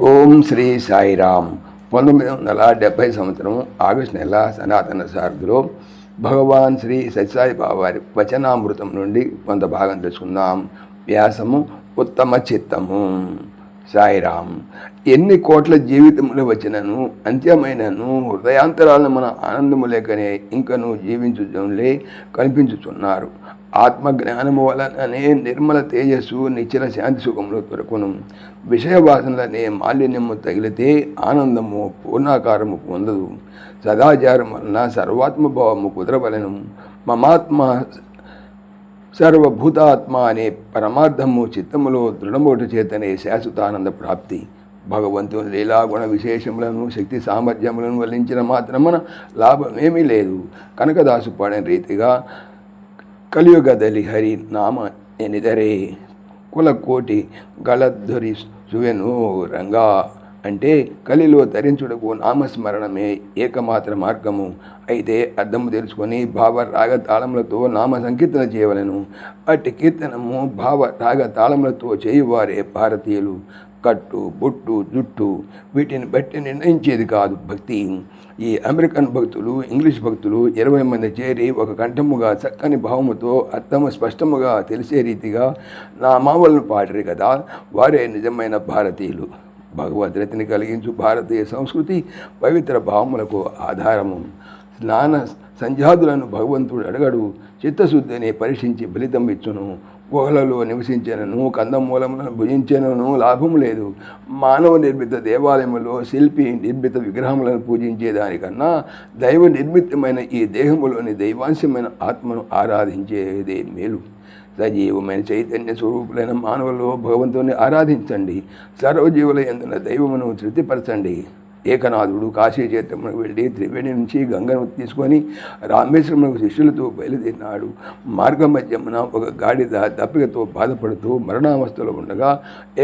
ఓం శ్రీ సాయిరామ్. 1970 సంవత్సరం ఆగస్టు నెల సనాతన సారథిలో భగవాన్ శ్రీ సత్యసాయి బాబా వారి వచనామృతం నుండి కొంత భాగం తెలుసుకుందాం. వ్యాసము ఉత్తమ చిత్తము. సాయిరామ్. ఎన్ని కోట్ల జీవితములు వచ్చినను అంత్యమైనను హృదయాంతరాలను మన ఆనందము లేకనే ఇంకను జీవించులే కనిపించుచున్నారు. ఆత్మజ్ఞానము వలననే నిర్మల తేజస్సు నిశ్చల శాంతి సుఖములు దొరకును. విషయవాసనలనే మాలిన్యము తగిలితే ఆనందము పూర్ణాకారము పొందదు. సదాచారం వలన సర్వాత్మభావము కుదరవలను. మమాత్మ సర్వభూతాత్మ అనే పరమార్థము చిత్తములో దృఢమోటు చేతనే శాశ్వతానంద ప్రాప్తి. భగవంతుని లీలాగుణ విశేషములను శక్తి సామర్థ్యములను వల్లించిన మాత్రమున లాభమేమీ లేదు. కనకదాసు పాడిన రీతిగా కలియుగదలి హరి నామ ఎనిదరే కులకోటి గళధ్వరి సువెను రంగా అంటే కలిలో ధరించుటకు నామస్మరణమే ఏకమాత్ర మార్గము. అయితే అర్థము తెలుసుకొని భావ రాగ తాళములతో నామ సంకీర్తన చేయవలను. అట్టి కీర్తనము భావ రాగ తాళములతో చేయువారే భారతీయులు. కట్టు బొట్టు జుట్టు వీటిని బట్టి నిర్ణయించేది కాదు భక్తి. ఈ అమెరికన్ భక్తులు ఇంగ్లీష్ భక్తులు 20 మంది చేరి ఒక కంఠముగా చక్కని భావముతో అర్థము స్పష్టముగా తెలిసే రీతిగా నామావళను పాడరు కదా, వారే నిజమైన భారతీయులు. భగవద్రతిని కలిగించు భారతీయ సంస్కృతి పవిత్ర భావములకు ఆధారము. స్నాన సంధ్యాదులను భగవంతుడు అడగడు. చిత్తశుద్ధిని పరీక్షించి ఫలితం ఇచ్చును. గుహలలో నివసించినను కందమూలములను భుజించినను లాభము లేదు. మానవ నిర్మిత దేవాలయములో శిల్పి నిర్మిత విగ్రహములను పూజించేదానికన్నా దైవ నిర్మితమైన ఈ దేహములోని దైవాంశమైన ఆత్మను ఆరాధించేదే మేలు. సజీవమైన చైతన్య స్వరూపులైన మానవులలో భగవంతుని ఆరాధించండి. సర్వజీవుల యందున దైవమును తృప్తిపరచండి. ఏకనాథుడు కాశీ క్షేత్రమునకు వెళ్ళి త్రివేణి నుంచి గంగను తీసుకొని రామేశ్వరమునకు శిష్యులతో బయలుదేరినాడు. మార్గ మధ్యమున ఒక గాడిద దప్పికతో బాధపడుతూ మరణావస్థలో ఉండగా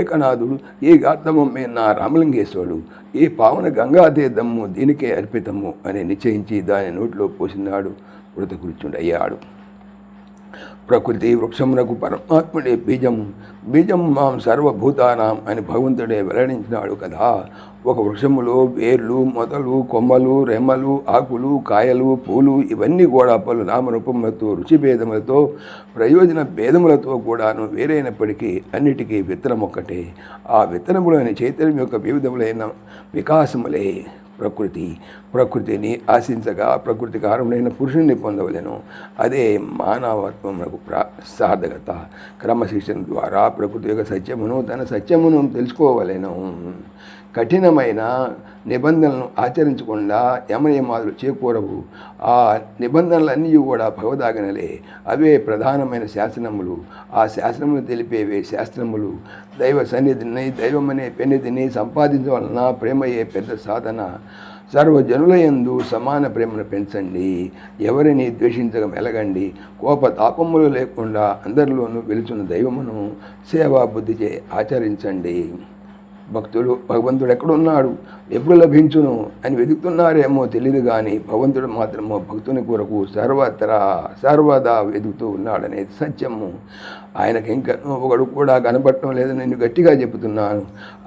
ఏకనాథుడు, ఈ గాత్రమే నా రామలింగేశ్వరుడు, ఈ పావన గంగా తీర్థము దీనికే అర్పితము అని నిశ్చయించి దాని నోటిలో పోసినాడు. మృతకృత్యుడయ్యాడు. ప్రకృతి వృక్షమునకు పరమాత్ముడే బీజము. బీజం మాం సర్వభూతానాం అని భగవంతుడే వెల్లడించినాడు కదా. ఒక వృక్షములో వేర్లు, మొదలు, కొమ్మలు, రెమ్మలు, ఆకులు, కాయలు, పూలు ఇవన్నీ కూడా పలు నామరూపములతో రుచిభేదములతో ప్రయోజన భేదములతో కూడాను వేరైనప్పటికీ అన్నిటికీ విత్తనం ఒక్కటే. ఆ విత్తనములోని చైతన్యం యొక్క వివిధములైన వికాసములే ప్రకృతిని ఆశించగా ప్రకృతి కారణమైన పురుషుణ్ణి పొందవలెను. అదే మానవత్వమునకు సాధకత. క్రమశిక్షణ ద్వారా ప్రకృతి యొక్క సత్యమును తన సత్యమును తెలుసుకోవలెను. కఠినమైన నిబంధనలను ఆచరించకుండా యమనియమాలు చేకూరవు. ఆ నిబంధనలన్నీ కూడా భగవదాజ్ఞలే. అవే ప్రధానమైన శాసనములు. ఆ శాసనములు తెలిపేవే శాస్త్రములు. దైవ సన్నిధిని దైవమనే పెన్నిధిని సంపాదించవలన ప్రేమయే పెద్ద సాధన. సర్వజనులయందు సమాన ప్రేమను పెంచండి. ఎవరిని ద్వేషించక మెలగండి. కోపతాపములు లేకుండా అందరిలోనూ వెలుచున్న దైవమును సేవా బుద్ధిచే ఆచరించండి. భక్తులు భగవంతుడు ఎక్కడున్నాడు, ఎప్పుడు లభించును అని వెతుకుతున్నారేమో తెలియదు, కానీ భగవంతుడు మాత్రమో భక్తుని కొరకు సర్వదా వెతుకుతూ ఉన్నాడనేది సత్యము. ఆయనకి ఇంకా ఒకడు కూడా కనపడటం లేదని నేను గట్టిగా చెబుతున్నాను.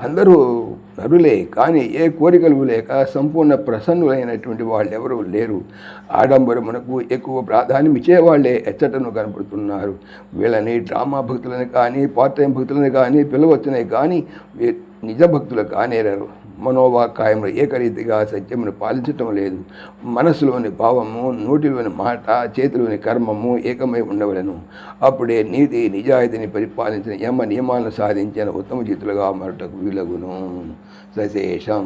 అందరూ నరులే, కానీ ఏ కోరికలు లేక సంపూర్ణ ప్రసన్నులైనటువంటి వాళ్ళు ఎవరూ లేరు. ఆడంబరమునకు ఎక్కువ ప్రాధాన్యం ఇచ్చేవాళ్లే ఎచ్చటను కనపడుతున్నారు. వీళ్ళని డ్రామా భక్తులని కానీ పార్ట్ టైం భక్తులని కానీ పిలవచ్చునే కానీ నిజ భక్తులు కానేరారు. మనోవాకాయములు ఏకరీతిగా సత్యమును పాలించటం లేదు. మనసులోని భావము, నోటిలోని మాట, చేతిలోని కర్మము ఏకమై ఉండవలను. అప్పుడే నీతి నిజాయితీని పరిపాలించిన యమ నియమాలను సాధించిన ఉత్తమ జీతులుగా మరటకు వీలగును. సశేషం.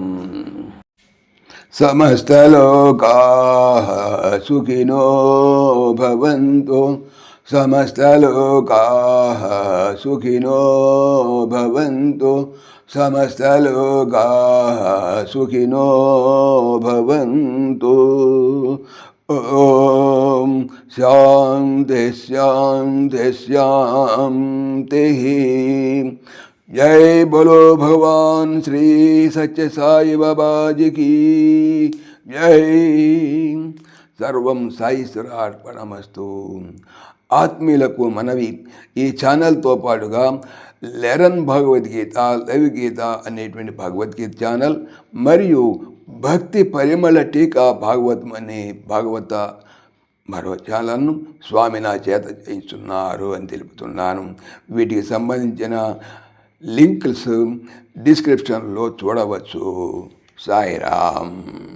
సమస్తలోకాః సుఖినో భవంతు. సమస్తలోకాః సుఖినో భవంతు. సమస్తలోకాః సుఖినో భవంతు. ఓం శాంతి శాంతి శాంతి. జై బోలో భగవాన్ శ్రీ సత్య సాయి బాబాజీకి జై. సర్వం సాయీశ్వరార్పణమస్తు. ఆత్మీయులకు మనవి, ఈ ఛానల్తో పాటుగా లెరన్ భగవద్గీత, లైవ్ గీత అనేటువంటి భగవద్గీత ఛానల్ మరియు భక్తి పరిమళ టీకా భాగవతం అనే భాగవత మరో ఛానల్ను స్వామి నా చేత చేయిస్తున్నారు అని తెలుపుతున్నాను. వీటికి సంబంధించిన లింక్స్ డిస్క్రిప్షన్లో చూడవచ్చు. సాయిరామ్.